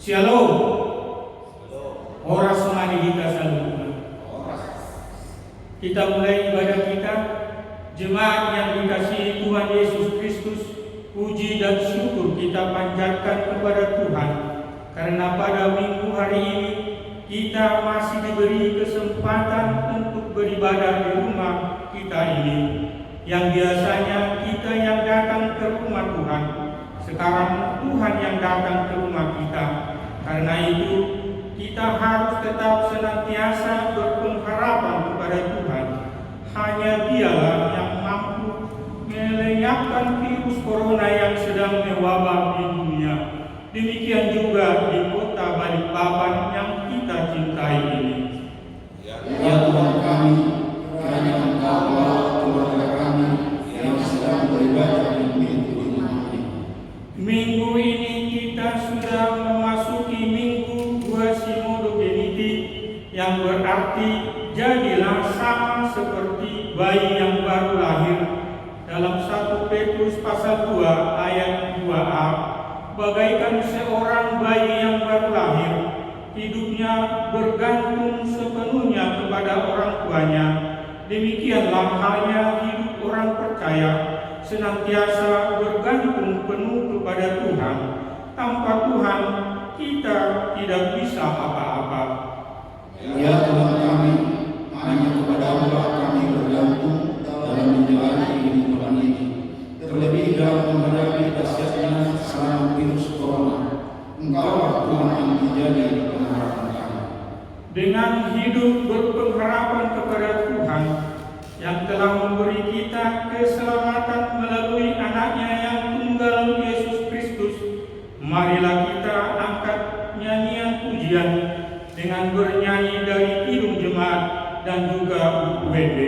Shalom. Ora semani kita saluran. Kita mulai ibadah kita. Jemaat yang dikasihi Tuhan Yesus Kristus, puji dan syukur kita panjatkan kepada Tuhan karena pada minggu hari ini kita masih diberi kesempatan untuk beribadah di rumah kita ini. Yang biasanya kita yang datang ke rumah Tuhan, sekarang Tuhan yang datang ke rumah kita. Karena itu kita harus tetap senantiasa berpengharapan kepada Tuhan. Hanya Dialah yang mampu melenyapkan virus corona yang sedang mewabah di dunia. Demikian juga di kota Balikpapan yang kita cintai ini. Ya Tuhan kami, kiranya Engkau bawa keluarga kami yang sedang beribadah di minggu ini. Minggu ini kita sudah memasuki minggu Quasimodo Geniti, yang berarti jadilah sama seperti bayi yang baru lahir. Dalam 1 Petrus pasal 2 ayat 2a, bagaikan seorang bayi yang baru lahir, hidupnya bergantung sepenuhnya kepada orang tuanya. Demikianlah halnya hidup orang percaya, senantiasa bergantung penuh kepada Tuhan. Tanpa Tuhan, kita tidak bisa apa-apa. Ya Tuhan kami, hanya kepada-Mu kami bergantung dalam menjalani kehidupan ini, terlebih dalam menghadapi dahsyatnya serangan virus corona. Engkaulah Tuhan yang menjadi pengharapan kami. Dengan hidup berpengharapan kepada Tuhan yang telah memberi kita keselamatan melalui anaknya yang tunggal Yesus Kristus, marilah kita angkat nyanyian pujian dengan bernyanyi dari Kidung Jemaat dan juga buku WD.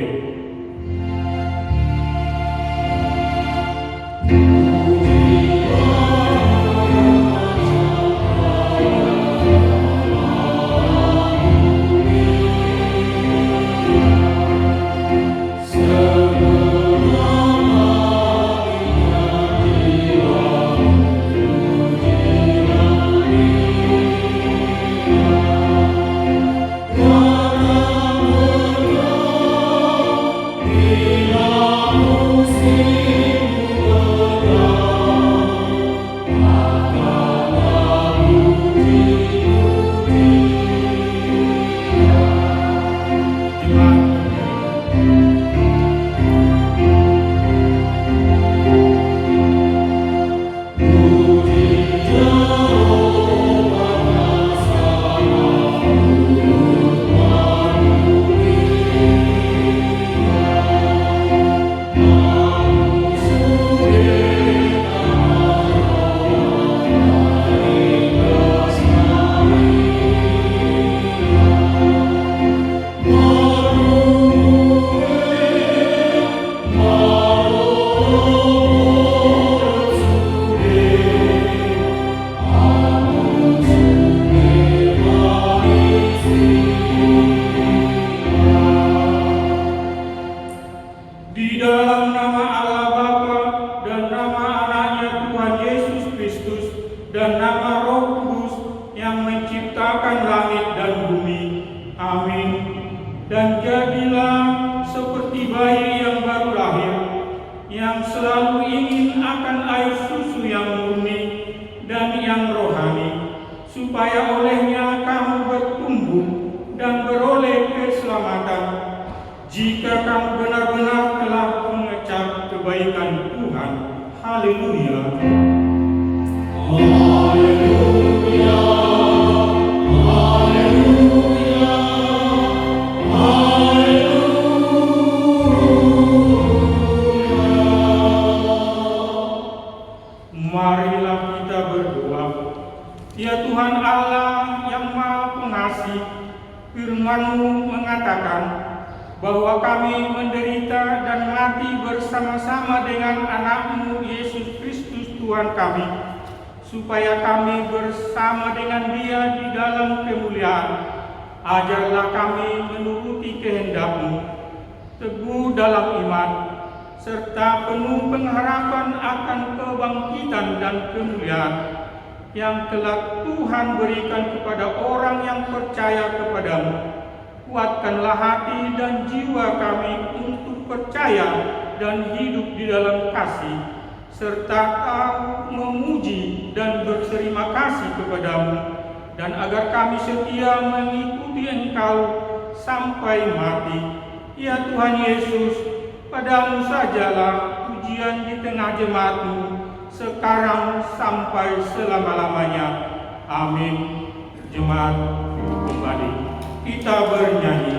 Jika kamu benar-benar telah mengecap kebaikan Tuhan. Haleluya. Haleluya. Haleluya. Haleluya. Marilah kita berdoa. Ya Tuhan Allah yang Maha Pengasih, firman-Mu mengatakan bahwa kami menderita dan mati bersama-sama dengan anak-Mu Yesus Kristus Tuhan kami, supaya kami bersama dengan Dia di dalam kemuliaan. Ajarlah kami menuruti kehendak-Mu, teguh dalam iman, serta penuh pengharapan akan kebangkitan dan kemuliaan. yang kelak Tuhan berikan kepada orang yang percaya kepadamu. Kuatkanlah hati dan jiwa kami untuk percaya dan hidup di dalam kasih, serta tahu memuji dan berterima kasih kepadamu, dan agar kami setia mengikuti Engkau sampai mati. Ya Tuhan Yesus, padamu sajalah pujian di tengah jemaat-Mu, sekarang sampai selama-lamanya. Amin. Jemaat kembali, kita bernyanyi.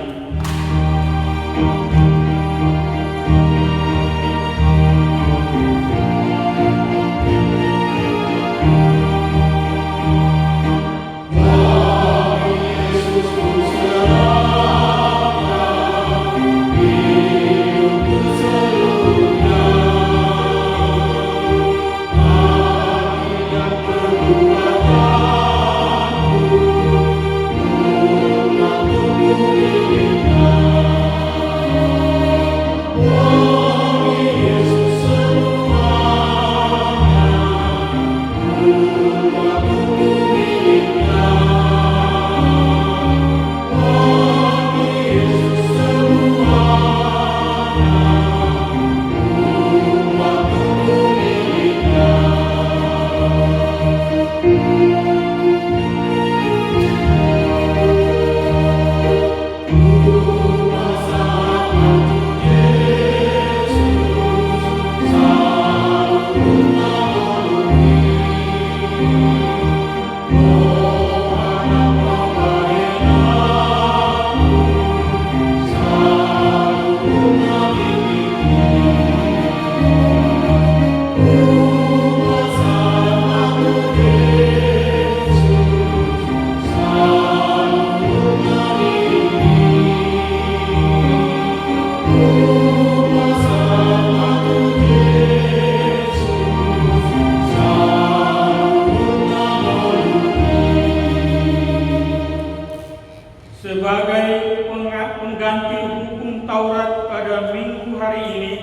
Sebagai pengganti hukum Taurat pada minggu hari ini,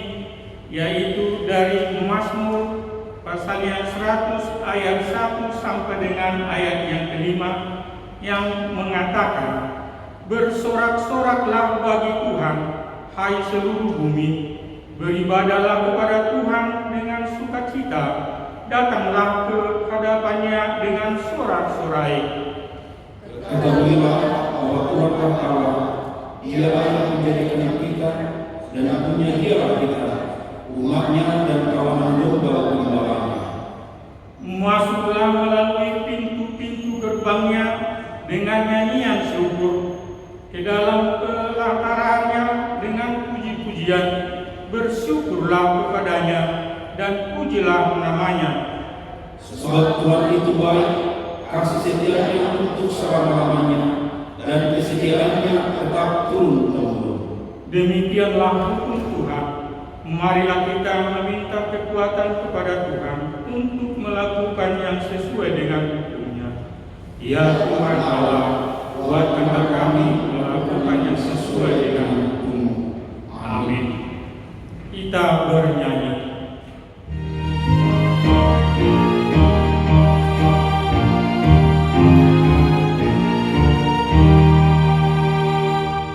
yaitu dari Mazmur pasal yang 100 ayat 1 sampai dengan ayat yang kelima, yang mengatakan, bersorak-soraklah bagi Tuhan, hai seluruh bumi, beribadahlah kepada Tuhan dengan sukacita, datanglah ke hadapannya dengan sorak-sorai. Ketahuilah bahwa Tuhan Allah, Dialah yang menjadikan kita, dan akunnya Dialah kita, umatnya dan kawanan domba gembalaannya. Masuklah melalui pintu-pintu gerbangnya dengan nyanyian syukur, ke dalam pelatarannya dengan puji-pujian, bersyukurlah kepadanya dan pujilah namanya. Sebab Tuhan itu baik, kasih setianya untuk selama-lamanya, dan kesetiaannya tetap turun-temurun. Demikianlah hukum Tuhan. Marilah kita meminta kekuatan kepada Tuhan untuk melakukan yang sesuai dengan hukum-Nya. Ya Tuhan Allah, kuatkanlah kami melakukan yang sesuai dengan hukum-Mu. Amin. Kita bernyanyi. Tuhan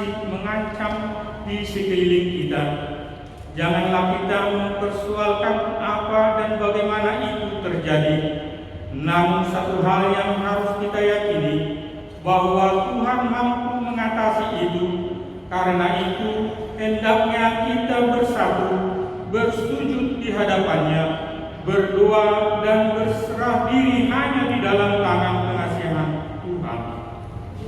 masih mengancam di sekeliling kita. Janganlah kita mempersoalkan apa dan bagaimana itu terjadi. Namun satu hal yang harus kita yakini, bahwa Tuhan mampu mengatasi itu. Karena itu, hendaknya kita bersatu, bersujud di hadapannya, berdoa dan berserah diri hanya di dalam tangan pengasihan Tuhan.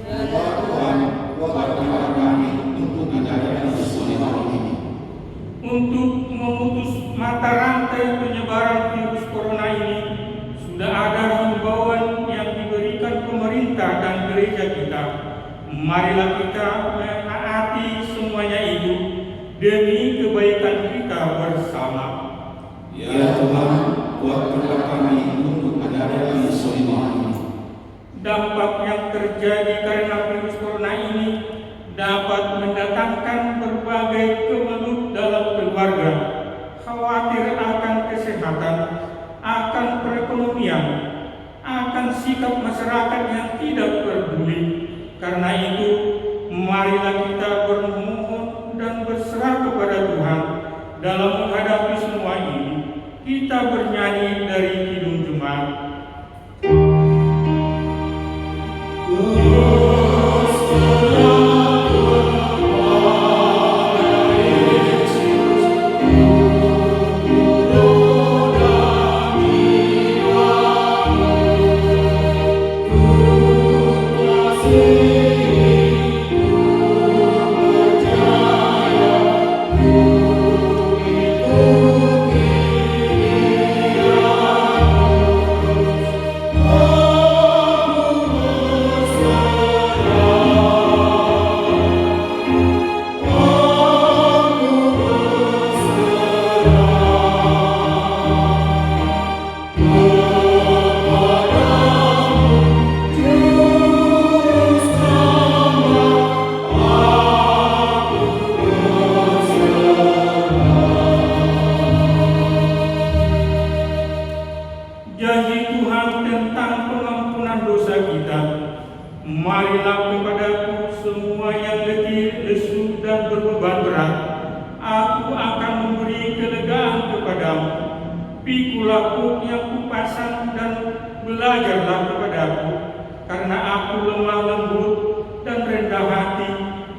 Ya Tuhan, kuatkanlah kami untuk menghadapi kesulitan ini. Untuk memutus mata rantai penyebaran virus corona ini, sudah ada himbauan yang diberikan pemerintah dan gereja kita. Marilah kita menaati semuanya itu demi kebaikan kita bersama. Ya Tuhan, kuatkanlah kami untuk menghadapi kesulitan ini. Dampak yang terjadi karena virus corona ini dapat mendatangkan berbagai kemelut dalam keluarga, khawatir akan kesehatan, akan perekonomian, akan sikap masyarakat yang tidak peduli. Karena itu, marilah kita bermohon dan berserah kepada Tuhan dalam menghadapi semua ini. Kita bernyanyi dari Kidung Jemaat. Janji Tuhan tentang pengampunan dosa kita. Marilah kepadaku semua yang letih, lesu dan berbeban berat. Aku akan memberi kelegaan kepadamu. Pikulah kuk yang kupasang dan belajarlah kepadaku. Karena aku lemah lembut dan rendah hati,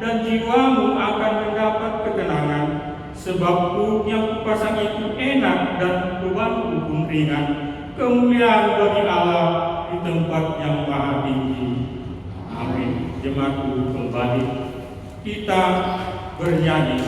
dan jiwamu akan mendapat ketenangan. Sebab kuk yang kupasang itu enak dan bebanku pun ringan. Kemuliaan bagi Allah di tempat yang maha tinggi. Amin. Jemaatku kembali, kita bernyanyi.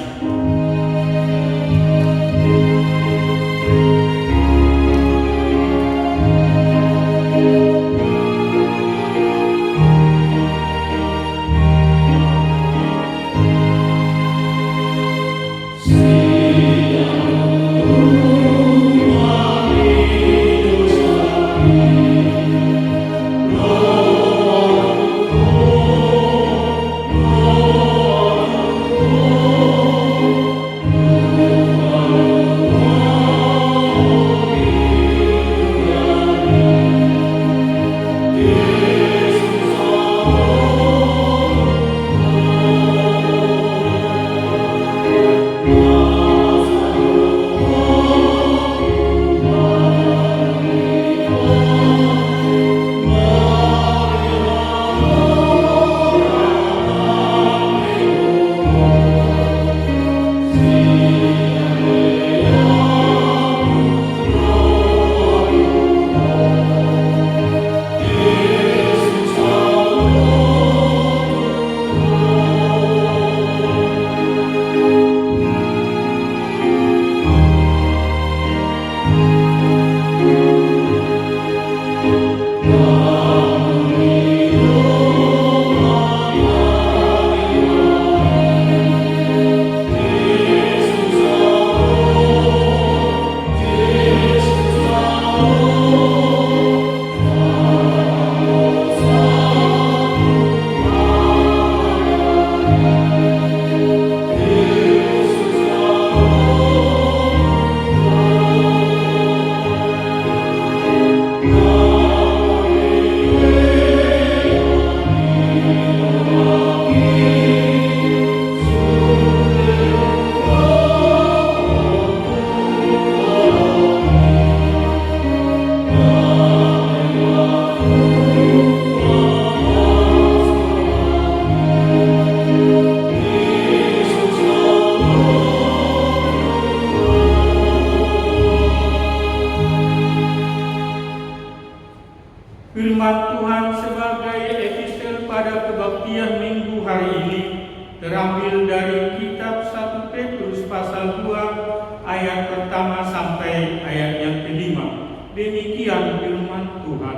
dari kitab 1 Petrus pasal 2 ayat pertama sampai ayat yang kelima. Demikian firman Tuhan.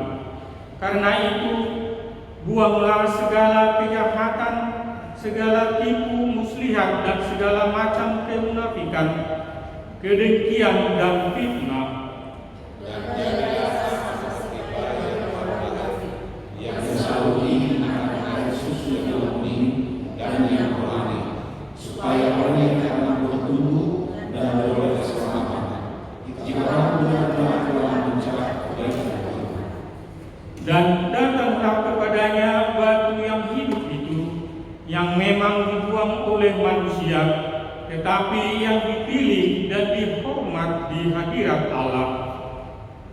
Karena itu, buanglah segala kejahatan, segala tipu muslihat dan segala macam kemunafikan, kedengkian dan fitnah. Yang selalu ingin mengatakan susu yang murni dan yang rohani, supaya mereka akan bertumbuh dan beroleh keselamatan. Jika orang benar-benar telah mencari kebaikan Tuhan. Dan datanglah kepadanya batu yang hidup itu, yang memang dibuang oleh manusia, tetapi yang dipilih dan dihormat di hadirat Allah.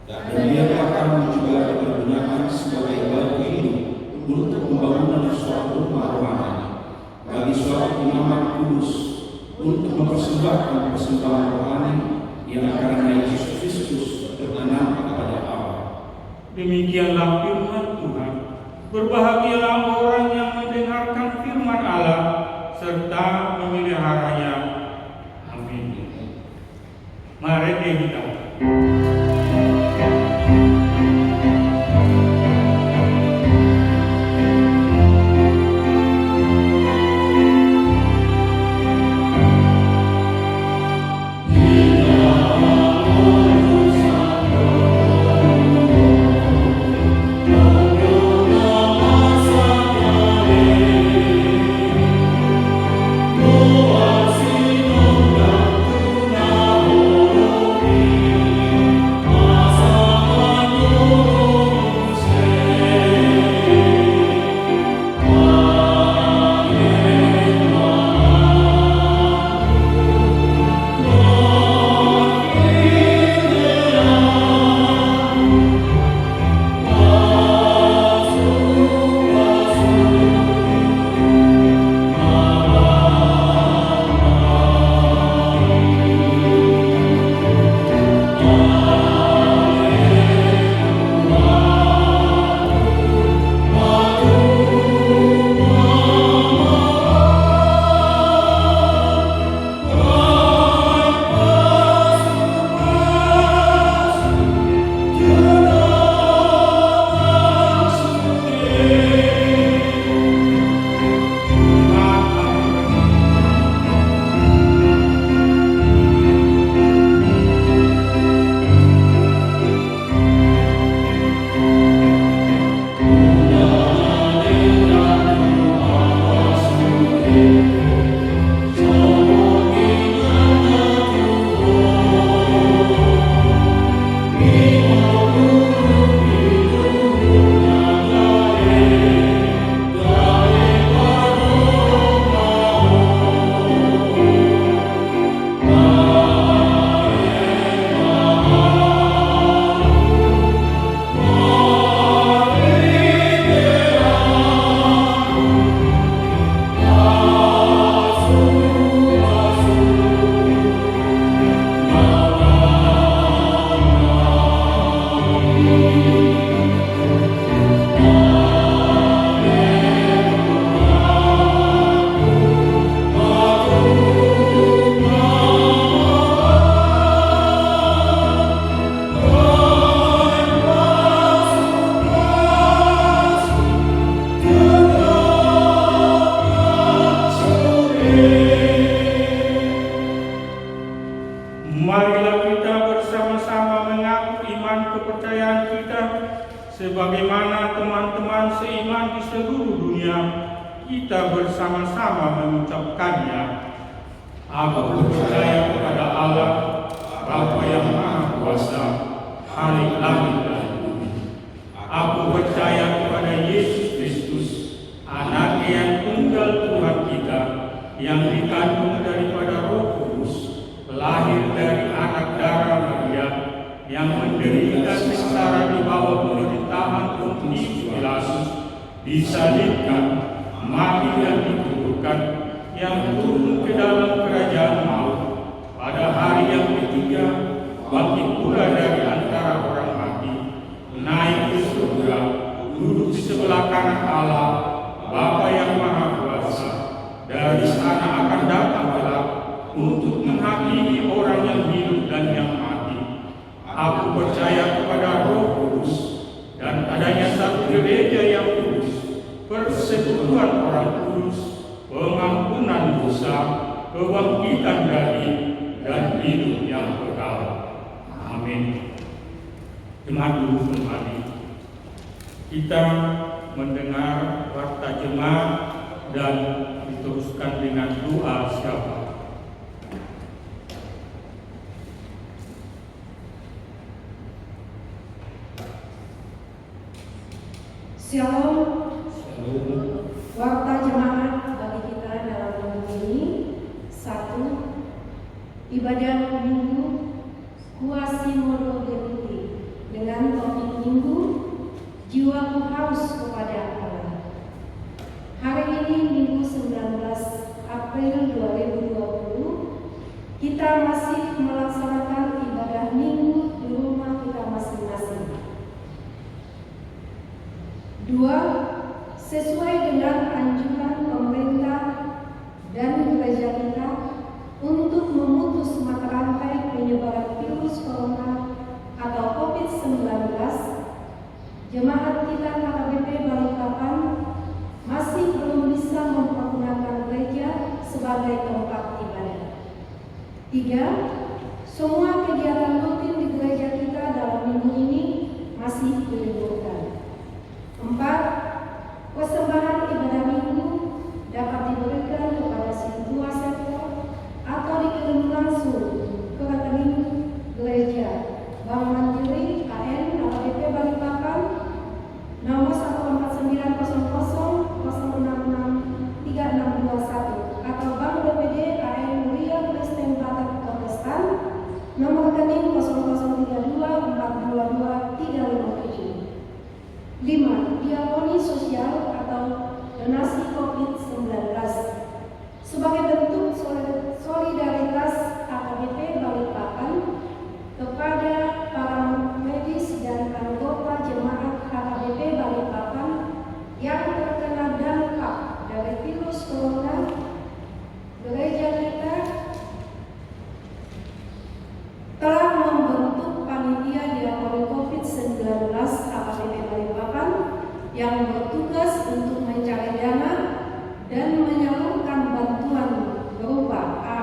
Dan dia akan juga dipergunakan sebagai batu hidup untuk pembangunan suatu rumah rohani bagi suatu imamat kudus, untuk mempersembahkan persembahan rohani yang karena Yesus Kristus berkenan kepada Allah. Demikianlah firman Tuhan. Berbahagialah orang yang mendengarkan firman Allah serta memeliharanya. Amin. Mari kita. Marilah kita bersama-sama mengaku iman kepercayaan kita sebagaimana teman-teman seiman di seluruh dunia. Kita bersama-sama mengucapkannya. Aku percaya kepada Allah, Bapa yang Maha Kuasa, Khalik langit dan bumi. Aku percaya kepada Yesus Kristus, Anak yang tunggal Tuhan kita, yang dikandung daripada Roh Kudus, lahir dari anak darah Maria, yang menderita sengsara di bawah pemerintahan Pontius Pilatus, disalibkan, mati dan dikuburkan, yang turun ke dalam kerajaan maut, pada hari yang ketiga bangkit pula dari antara orang mati, naik ke surga, duduk di sebelah kanan Allah, Bapa yang Maha Kuasa, dari sana akan datang kelak untuk menghakimi orang yang hidup dan yang mati. Aku percaya kepada Roh Kudus dan adanya satu gereja yang kudus, persekutuan orang kudus, pengampunan dosa, kebangkitan dari dan hidup yang kekal. Amin. Jemaat dulu kembali. Kita mendengar warta jemaat dan diteruskan dengan doa syafaat. Shalom. Warta jemaat bagi kita dalam minggu ini. 1. Ibadah minggu Quasimodo Deputi dengan topik minggu Jiwaku Haus kepada Allah. Hari ini Minggu 19 April 2020, kita masih melaksanakan ibadah minggu di rumah kita masing-masing. 2. Sesuai dengan anjuran pemerintah dan gereja kita untuk memutus mata rantai penyebaran virus corona atau COVID-19, jemaat kita KKBP Balikpapan masih belum bisa mempergunakan gereja sebagai tempat ibadah. 3. Semua kegiatan rutin di gereja kita dalam minggu ini masih diliburkan. 4. Persembahan ibadah minggu dapat diberikan kepada sebuah sektor atau dikirim langsung ke rekening gereja Bank Mandiri AN KKBP Balikpapan nomor 14000663621 atau Bank BPD AN Mulia Kristen Batak Protestan nomor rekening 0032422357. 5. Diakoni sosial atau donasi COVID-19 sebagai bentuk solidaritas KKBP Balikpapan kepada para medis dan anggota jemaat KKBP Balikpapan yang terkena dampak dari virus corona. Gereja kita telah membentuk panitia diakoni COVID-19 KKBP Balikpapan yang bertugas untuk mencari dana dan menyalurkan bantuan berupa A.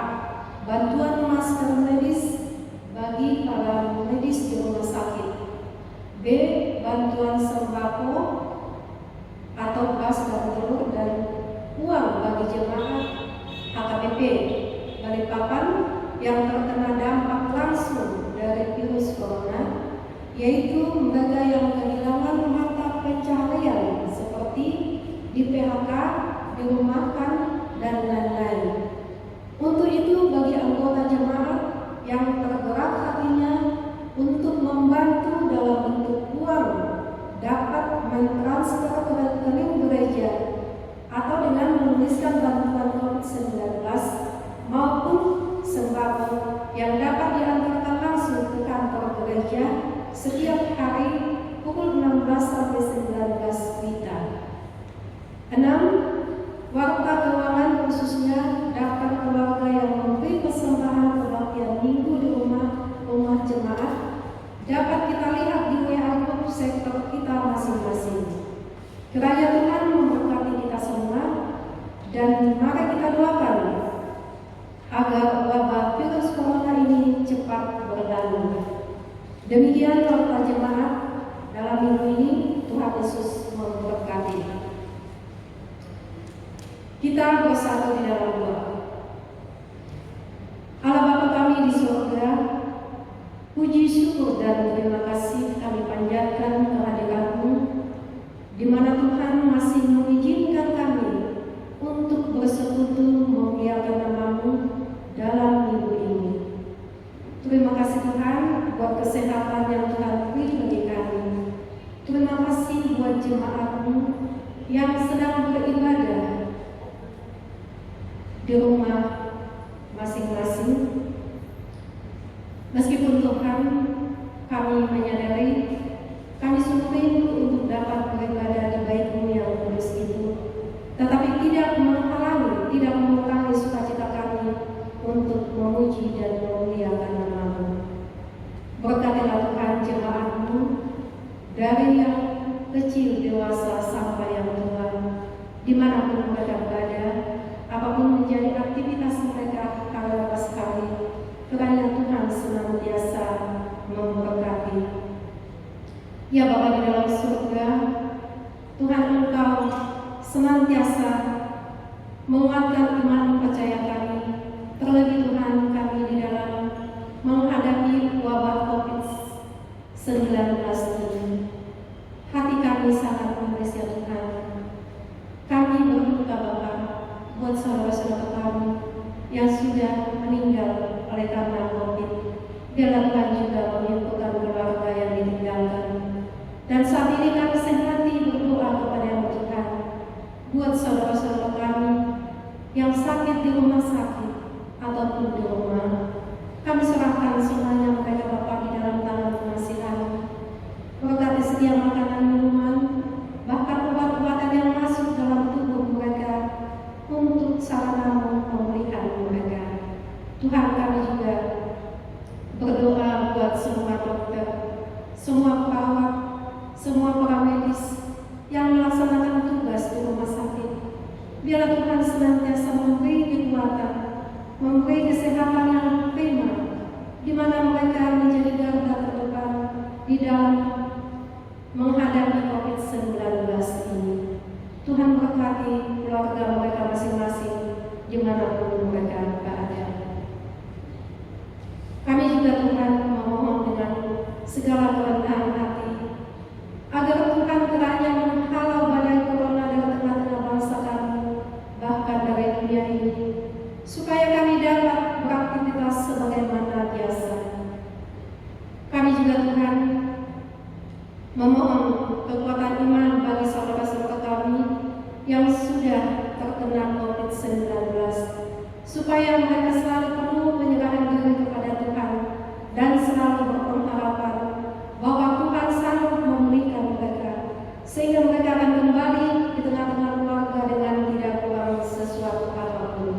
Bantuan masker medis bagi para medis di rumah sakit, B. Bantuan sembako atau beras dan telur dan uang bagi jemaat KKBP Balikpapan yang terkena dampak langsung dari virus corona, yaitu mereka yang kehilangan mata pencaharian seperti di PHK, dirumahkan, dan lain-lain. Untuk itu bagi anggota jemaat yang tergerak hatinya untuk membantu dalam bentuk uang dapat mentransfer ke rekening gereja atau dengan menuliskan bantuan COVID-19 maupun sembako yang dapat diantarkan langsung ke kantor gereja setiap hari pukul 16 sampai 19 WITA. 6. Warta keuangan khususnya daftar keluarga yang memberi persembahan kebaktian minggu di rumah jemaat dapat kita lihat di WA group sektor kita masing-masing. Kiranya Tuhan memberkati kita semua dan mari kita doakan agar wabah virus corona ini cepat berlalu. Demikian warta jemaat dalam minggu ini. Tuhan Yesus memberkati. Kita bersatu di dalam doa. Allah Bapa kami di surga, puji syukur dan terima kasih kami panjatkan kehadiran-Mu, di mana Tuhan masih mengizinkan kami untuk bersekutu memuliakan nama-Mu dalam minggu ini. Terima kasih Tuhan buat kesehatan yang Tuhan beri bagi kami. Terima kasih buat jemaat-Mu yang sedang beribadah di rumah masing-masing. Meskipun Tuhan kami menyadari kami sulit untuk dapat beribadah di bait-Mu yang kudus itu, tetapi tidak menghalangi, tidak dari yang kecil dewasa sampai yang tua, dimanapun mereka berada, apapun menjadi aktivitas mereka kala sekali, kiranya Tuhan senantiasa memberkati. Ya Bapa di dalam surga, Tuhan Engkau senantiasa menguatkan iman percaya kami, terlebih Tuhan kami di dalam menghadapi wabah COVID-19 ini. Hati kami sangat menangis ya Tuhan. Kami berduka Bapa buat saudara-saudara kami yang sudah meninggal oleh karena COVID. Biarlah Tuhan juga menyembuhkan keluarga yang ditinggalkan. Dan saat ini kami sehati berdoa kepada Yang Tuhan buat saudara-saudara kami yang sakit di rumah sakit ataupun di rumah. Kami serahkan semuanya mereka Bapa di dalam tangan pengasihan. Berkati setiap makanan minuman, bahkan obat-obatan yang masuk dalam tubuh mereka untuk sarana pemulihan mereka. Tuhan, kami juga berdoa buat semua dokter, semua perawat, semua para medis yang melaksanakan tugas di rumah sakit. Biarlah Tuhan senantiasa memberi kekuatan, memberi kesehatan yang prima, di mana mereka menjadi garda terdepan di dalam menghadapi COVID-19 ini. Tuhan berkati keluarga mereka masing-masing dimanapun mereka berada. Kami juga Tuhan memohon dengan segala kerendahan hati agar Tuhan kiranya menghalau badai corona dari tengah-tengah bangsa kami, bahkan dari dunia ini, supaya kami dapat beraktivitas sebagaimana biasa. Kami juga Tuhan memohon kekuatan iman bagi saudara-saudara kami yang sudah terkena COVID-19, supaya mereka selalu penuh penyerahan diri kepada Tuhan dan selalu berpengharapan bahwa Tuhan sanggup memulihkan mereka, sehingga mereka akan kembali di tengah-tengah keluarga dengan tidak kurang sesuatu apapun.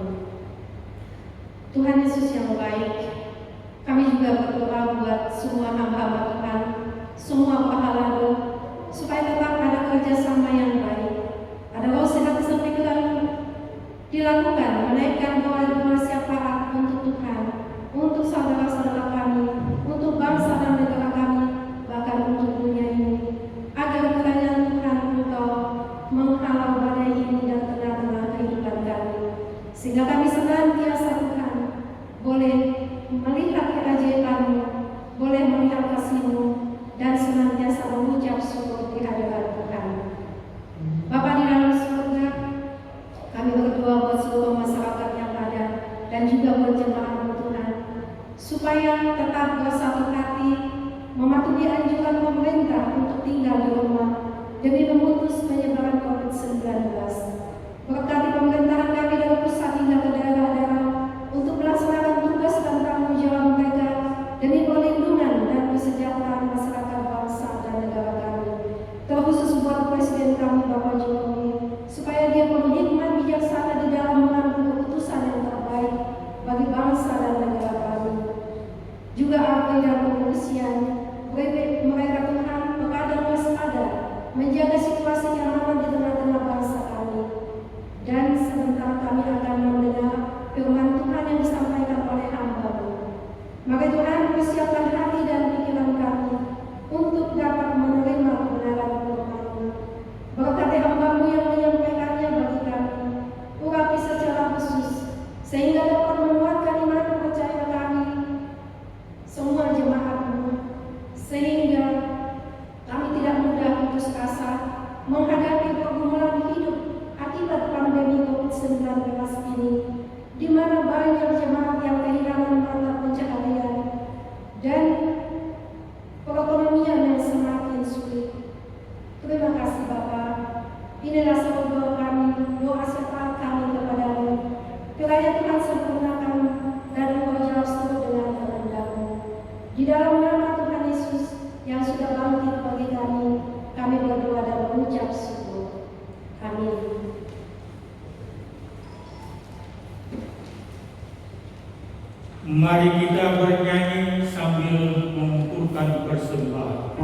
Tuhan Yesus yang baik, kami juga berdoa buat semua hamba-hamba Tuhan, semua pahala, supaya tetap ada kerjasama yang baik, ada roh sehat kesempitan dilakukan, menaikkan doa-doa syafaat untuk Tuhan, untuk saudara-saudara kami, untuk bangsa dan negara kami, bahkan untuk dunia ini, agar kiranya Tuhan Engkau menghalau badai ini dan tengah-tengah kehidupan kami, sehingga kami senantiasa Tuhan boleh melihat keajaiban-Mu, boleh melihat kasih-Mu, dan senantiasa mengucap syukur di hadapan Tuhan. Bapa di dalam surga, kami berdoa buat seluruh masyarakat yang ada dan juga buat jemaat Tuhan, supaya tetap bersatu hati mematuhi anjuran pemerintah untuk tinggal di rumah demi memutus penyebaran COVID-19. Berkati pemerintahan kami dari pusat hingga ke daerah-daerah untuk melaksanakan tugas dan tanggung jawab mereka demi perlindungan dan kesejahteraan masyarakat bangsa dan negara kami. Terkhusus buat Presiden kami Bapak Jokowi, supaya dia penuh hikmat bijaksana di dalam mengambil keputusan yang terbaik bagi bangsa dan negara kami. Juga abdi dan pengungsian, mereka Tuhan berkadang waspada, menjaga situasi yang aman di tengah-tengah bangsa kami. Dan sebentar kami akan mendengar firman Tuhan yang disampaikan oleh hamba-Mu. Maka Tuhan, persiapkan hati dan pikiran kami untuk dapat menerima kebenaran firman-Mu. Berkati hamba-Mu yang menyampaikannya bagi kami, urapi secara khusus, sehingga dapat menguatkan iman percaya kami, semua jemaat-Mu, sehingga kami tidak mudah putus asa menghadapi pergumulan hidup akibat pandemi COVID-19 ini, di mana banyak jemaat yang kehilangan mata pencaharian dan perekonomian yang semakin sulit. Terima kasih Bapa. Inilah seluruh doa kami, doa syafaat kami kepada-Mu. Kiranya Tuhan sempurnakan dan Engkau jawab seluruh dengan kehendak-Mu. Di dalam nama Tuhan Yesus yang sudah bangkit bagi kami berdoa dan mengucap syukur. Amin. Mari kita bernyanyi sambil mengumpulkan persembahan.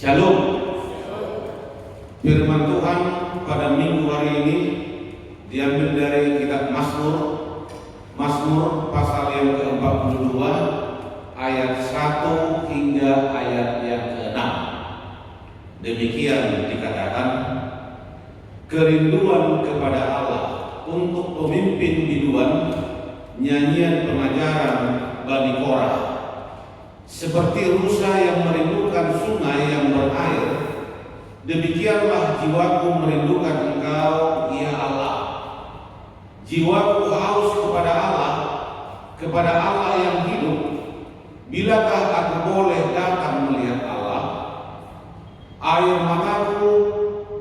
Shalom. Firman Tuhan pada minggu hari ini diambil dari kitab Mazmur pasal yang ke-42 ayat 1 hingga ayat yang ke-6. Demikian dikatakan, kerinduan kepada Allah untuk pemimpin biduan, nyanyian pengajaran Bani Korah. Seperti rusa yang merindukan sungai yang berair, demikianlah jiwaku merindukan Engkau, ya Allah. Jiwaku haus kepada Allah yang hidup. Bilakah aku boleh datang melihat Allah? Air mataku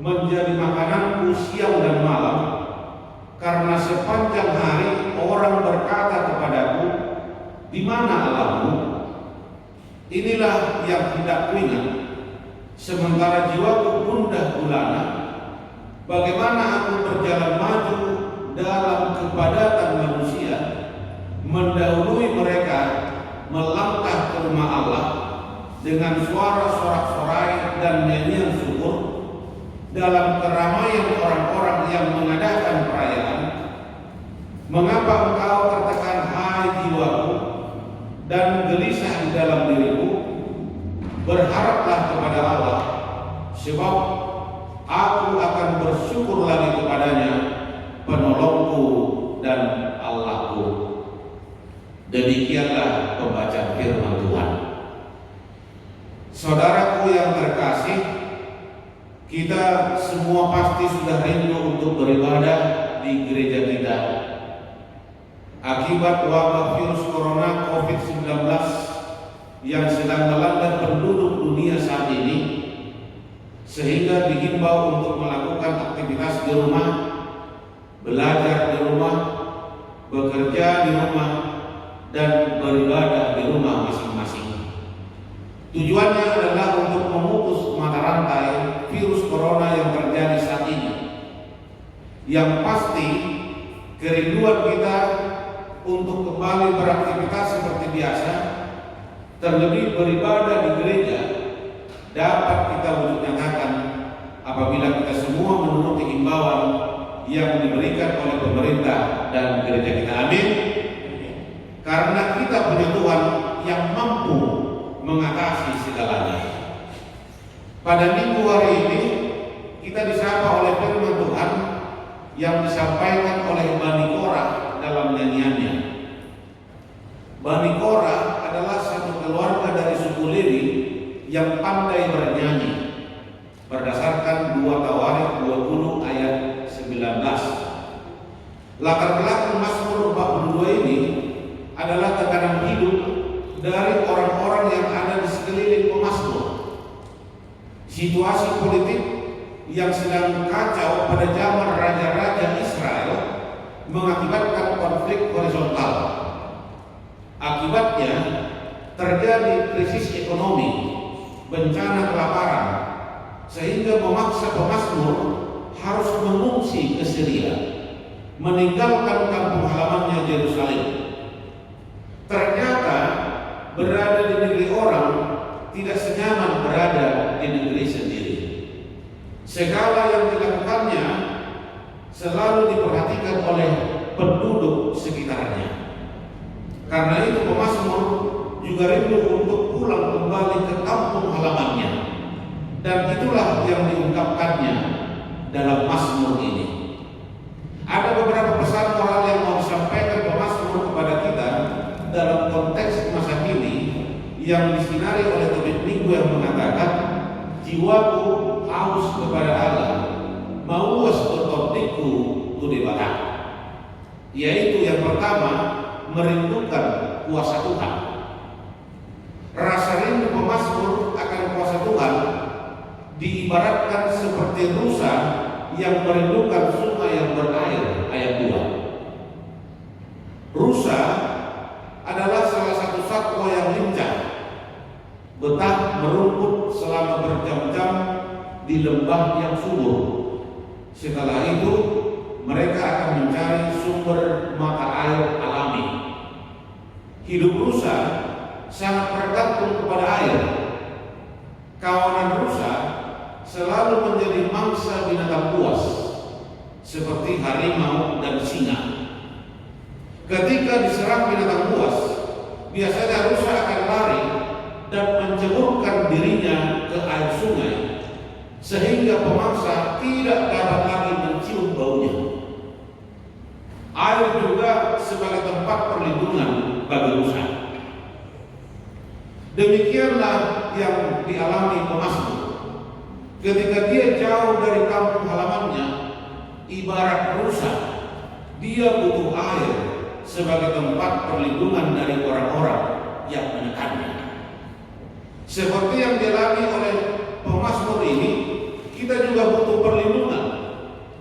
menjadi makananku siang dan malam, karena sepanjang hari orang berkata kepadaku, di mana Allahmu? Inilah yang tidak kuingat, sementara jiwaku gundah gulana. Bagaimana aku berjalan maju dalam kepadatan manusia, mendahului mereka melangkah ke rumah Allah dengan suara sorak-sorai dan nyanyian syukur dalam keramaian orang-orang yang mengadakan perayaan. Mengapa engkau tertekan, hai jiwaku, dan gelisah di dalam diriku? Berharaplah kepada Allah, sebab aku akan bersyukur lagi kepadanya, penolongku dan Allahku. Demikianlah pembacaan firman Tuhan. Saudaraku yang terkasih, kita semua pasti sudah rindu untuk beribadah di gereja kita. Akibat wabah virus corona COVID-19 yang sedang melanda penduduk dunia saat ini, sehingga dihimbau untuk melakukan aktivitas di rumah, belajar di rumah, bekerja di rumah, dan beribadah di rumah masing-masing. Tujuannya adalah untuk memutus mata rantai virus corona yang terjadi saat ini. Yang pasti, kerinduan kita untuk kembali beraktivitas seperti biasa, terlebih beribadah di gereja, dapat kita wujud nyatakan apabila kita semua menuruti imbauan yang diberikan oleh pemerintah dan gereja kita. Amin. Karena kita punya Tuhan yang mampu mengatasi segalanya. Pada minggu hari ini kita disapa oleh firman Tuhan yang disampaikan oleh Bani Korah dalam nyanyiannya. Bani Korah adalah satu keluarga dari suku Lewi yang pandai bernyanyi berdasarkan 2 Tawarikh 20 ayat 19. Latar belakang Mazmur 42 ini adalah tekanan hidup dari orang-orang yang ada di sekeliling pemazmur. Situasi politik yang sedang kacau pada zaman raja-raja Israel mengakibatkan konflik horizontal. Akibatnya terjadi krisis ekonomi, bencana kelaparan, sehingga memaksa pemazmur harus mengungsi ke Syria, meninggalkan kampung halamannya Yerusalem. Ternyata berada di negeri orang tidak senyaman berada di negeri sendiri. Segala yang dilakukannya selalu diperhatikan oleh penduduk sekitarnya. Karena itu pemazmur juga rindu untuk pulang kembali ke kampung halamannya, dan itulah yang diungkapkannya dalam Mazmur ini. Ada beberapa pesan moral yang mau disampaikan pemazmur kepada kita dalam konteks masa kini yang disinari oleh topik minggu yang mengatakan, jiwaku haus kepada Allah, mauas bertopikku tudibata. Yaitu yang pertama, merindukan kuasa Tuhan. Rasa rindu pemazmur akan kuasa Tuhan diibaratkan seperti rusa yang merindukan sungai yang berair, ayat 2. Rusa adalah salah satu satwa yang lincah, betah merumput selama berjam-jam di lembah yang subur. Setelah itu mereka akan mencari sumber mata air alami. Hidup rusa sangat bergantung kepada air. kawanan rusa selalu menjadi mangsa binatang buas seperti harimau dan singa. Ketika diserang binatang buas, biasanya rusa akan lari dan menceburkan dirinya ke air sungai sehingga pemangsa tidak dapat lagi mencium baunya. Air juga sebagai tempat perlindungan bagi rusa. Demikianlah yang dialami pemazmur. Ketika dia jauh dari kampung halamannya, ibarat rusa, dia butuh air sebagai tempat perlindungan dari orang-orang yang menekannya. Seperti yang dialami oleh pemazmur ini, kita juga butuh perlindungan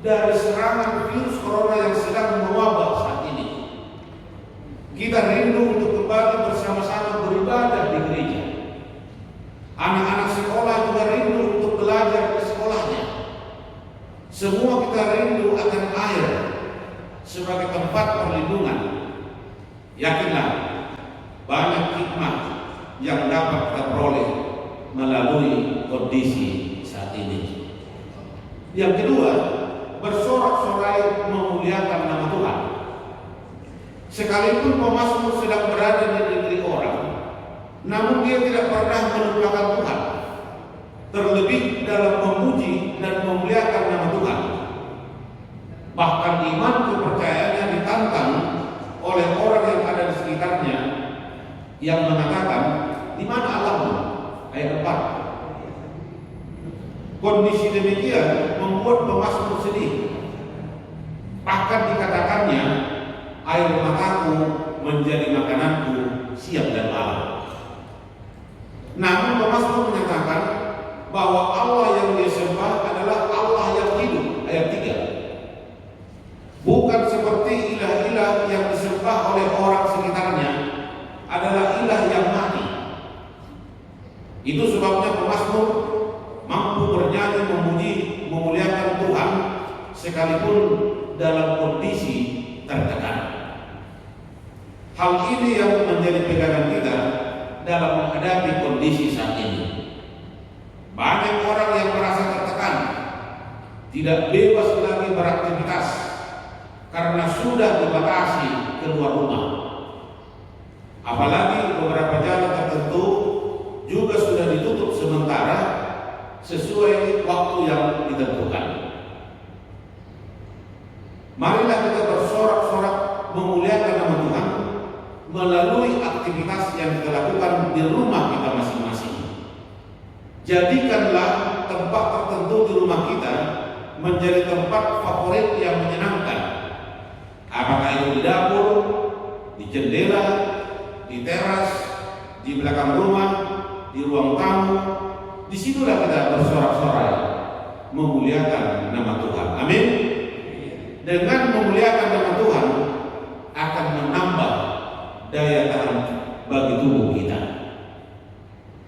dari serangan virus corona yang sedang mewabah saat ini. Kita rindu untuk kembali bersama-sama beribadah di gereja. Anak-anak sekolah juga rindu untuk belajar di sekolahnya. Semua kita rindu akan air sebagai tempat perlindungan. Yakinlah, banyak hikmah yang dapat kita peroleh melalui kondisi saat ini. Yang kedua, bersorak-sorai memuliakan nama Tuhan. Sekalipun pemazmur sedang berada di negeri orang, namun dia tidak pernah melupakan Tuhan, terlebih dalam memuji dan memuliakan nama Tuhan. Bahkan iman kepercayaannya ditantang oleh orang yang ada di sekitarnya yang mengatakan, "Di mana Allahmu?" Ayat 4. Kondisi demikian membuat pemazmur sedih. Bahkan dikatakannya, air mataku menjadi makananku siang dan malam. Namun pemazmur menyatakan bahwa Allah yang dia sembah adalah Allah yang hidup. Ayat 3. Bukan seperti ilah-ilah yang disembah oleh orang sekitarnya adalah ilah yang mati. Itu sebabnya pemazmur mampu bernyanyi memuji memuliakan Tuhan sekalipun dalam kondisi tertekan. Hal ini yang menjadi pegangan kita dalam menghadapi kondisi saat ini. Banyak orang yang merasa tertekan, tidak bebas lagi beraktivitas karena sudah dibatasi keluar rumah. Apalagi beberapa jalan tertentu juga sudah ditutup sementara sesuai waktu yang ditentukan. Marilah kita bersorak-sorak memuliakan nama Tuhan melalui aktivitas yang kita lakukan di rumah kita masing-masing. Jadikanlah tempat tertentu di rumah kita menjadi tempat favorit yang menyenangkan. Apakah itu di dapur, di jendela, di teras, di belakang rumah, di ruang tamu. Disitulah kita bersorak-sorai memuliakan nama Tuhan. Amin. Dengan memuliakan nama Tuhan akan menambah daya tahan bagi tubuh kita.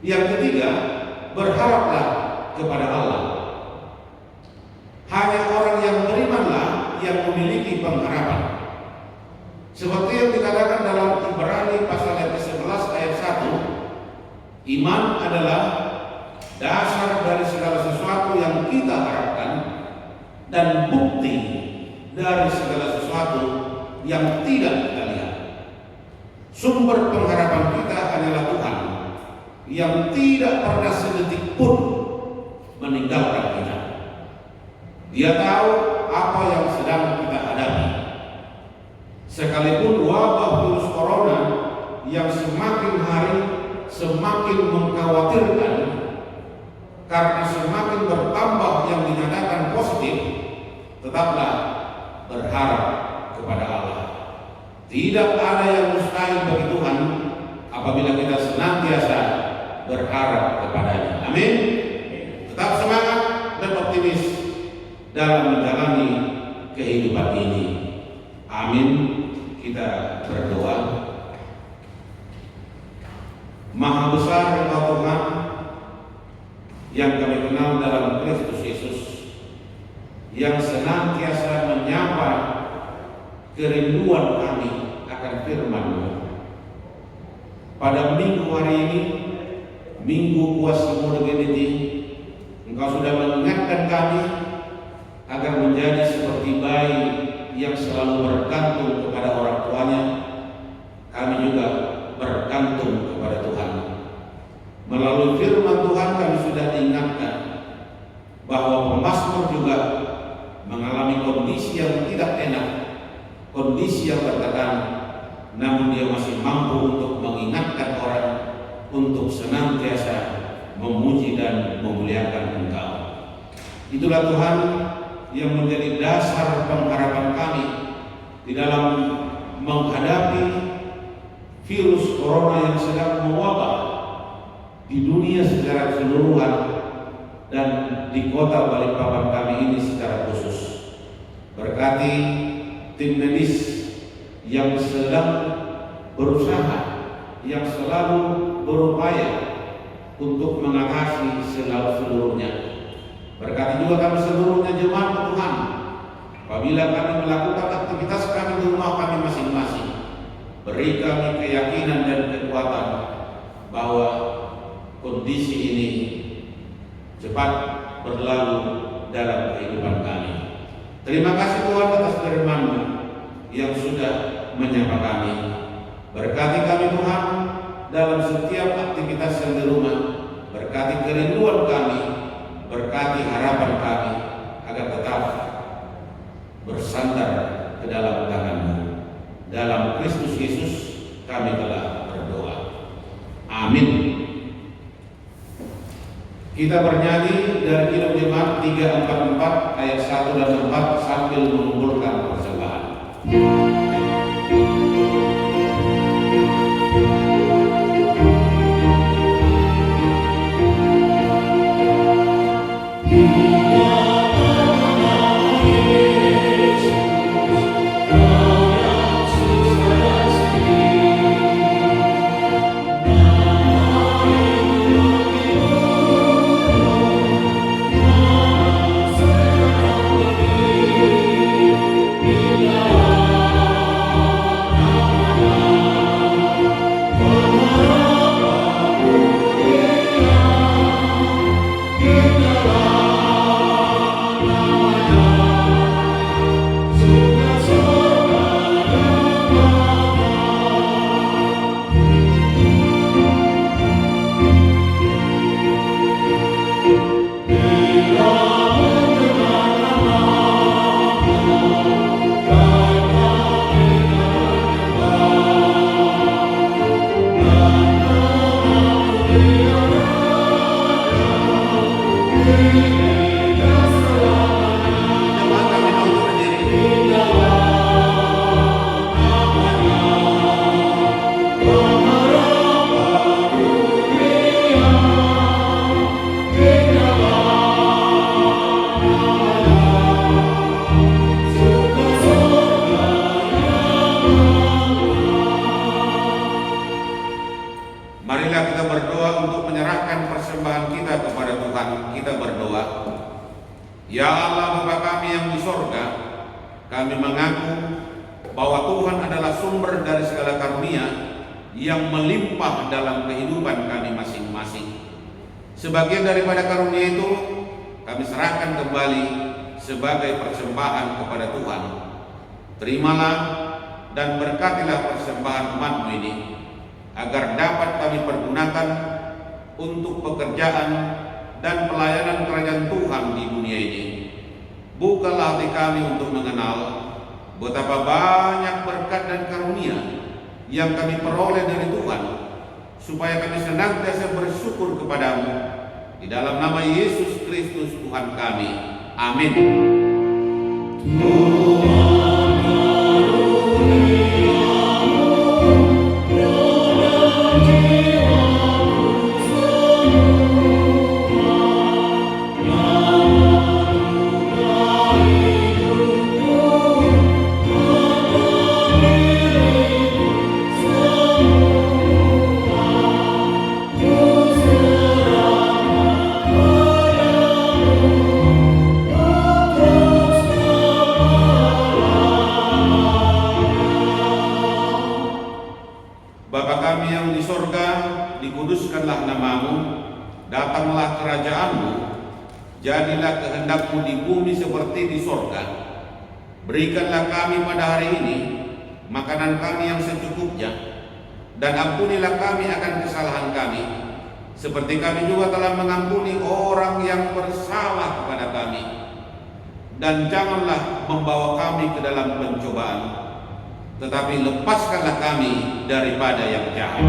Yang ketiga, berharaplah kepada Allah. Hanya orang yang berimanlah yang memiliki pengharapan. Seperti yang dikatakan dalam Ibrani pasal yang ke-11 ayat 1, iman adalah dasar dari segala sesuatu yang kita harapkan dan bukti dari segala sesuatu yang tidak kita lihat. Sumber pengharapan kita adalah Tuhan yang tidak pernah sedetik pun meninggalkan kita. Dia tahu apa yang sedang kita hadapi. Sekalipun wabah virus corona yang semakin hari semakin mengkhawatirkan karena semakin bertambah yang dinyatakan positif, tetaplah berharap kepada Allah. Tidak ada yang mustahil bagi Tuhan apabila kita senantiasa berharap kepadanya. Amin. Tetap semangat dan optimis dalam menjalani kehidupan ini. Amin. Kita berdoa. Maha besar Engkau Tuhan yang kami kenal dalam Kristus Yesus, yang senantiasa menyapa kerinduan kami akan firman-Mu. Pada minggu hari ini, Minggu Quasimodo Veneti, Engkau sudah mengingatkan kami agar menjadi seperti bayi yang selalu bergantung kepada orang tuanya. Kami juga bergantung kepada Tuhan. Melalui firman Tuhan kami sudah diingatkan bahwa pemazmur juga mengalami kondisi yang tidak enak, kondisi yang tertekan, namun dia masih mampu untuk mengingatkan orang untuk senantiasa memuji dan memuliakan Engkau. Itulah Tuhan yang menjadi dasar pengharapan kami di dalam menghadapi virus corona yang sedang mewabah di dunia secara keseluruhan dan di kota Balikpapan kami ini secara khusus. Berkati tim medis yang sedang berusaha, yang selalu berupaya untuk mengatasi seluruhnya. Berkati juga kami seluruhnya jemaat Tuhan, apabila kami melakukan aktivitas kami di rumah kami masing-masing, beri kami keyakinan dan kekuatan bahwa kondisi ini cepat berlalu dalam kehidupan kami. Terima kasih Tuhan atas firman-Mu yang sudah menyapa kami. Berkati kami Tuhan dalam setiap aktivitas yang di rumah. Berkati kerinduan kami, berkati harapan kami agar tetap bersandar ke dalam tangan-Mu. Dalam Kristus Yesus kami telah berdoa. Amin. Kita bernyanyi dari Kidung Jemaat 344 ayat 1 dan 4 sambil mengumpulkan persembahan. Marilah kita berdoa untuk menyerahkan persembahan kita kepada Tuhan. Kita berdoa. Ya Allah Bapa kami yang di sorga, kami mengaku bahwa Tuhan adalah sumber dari segala karunia yang melimpah dalam kehidupan kami masing-masing. Sebagian daripada karunia itu kami serahkan kembali sebagai persembahan kepada Tuhan. Terimalah dan berkatilah persembahan umat-Mu ini, agar dapat kami pergunakan untuk pekerjaan dan pelayanan kerajaan Tuhan di dunia ini. Bukalah hati kami untuk mengenal betapa banyak berkat dan karunia yang kami peroleh dari Tuhan, supaya kami senantiasa bersyukur kepada-Mu. Di dalam nama Yesus Kristus Tuhan kami. Amin. Oh Bapa kami yang di sorga, dikuduskanlah namamu, datanglah kerajaanmu, jadilah kehendakmu di bumi seperti di sorga. Berikanlah kami pada hari ini makanan kami yang secukupnya, dan ampunilah kami akan kesalahan kami, seperti kami juga telah mengampuni orang yang bersalah kepada kami. Dan janganlah membawa kami ke dalam pencobaan, tetapi lepaskanlah kami daripada yang jahat.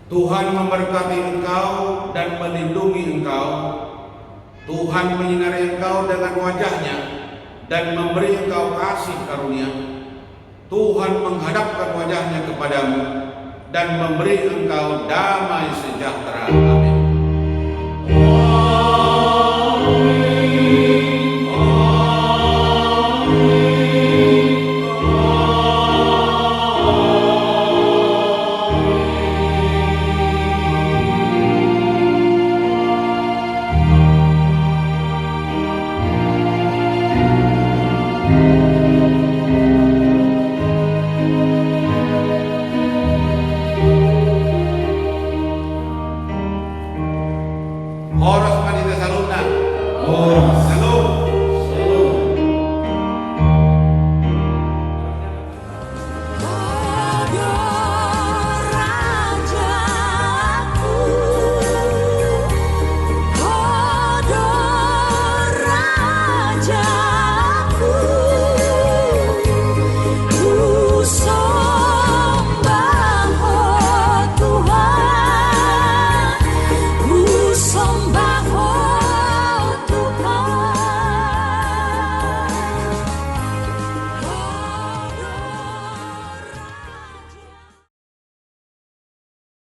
Tuhan memberkati engkau dan melindungi engkau. Tuhan menyinari engkau dengan wajah-Nya dan memberi engkau kasih karunia. Tuhan menghadapkan wajah-Nya kepadamu dan memberi engkau damai sejahtera. Amin.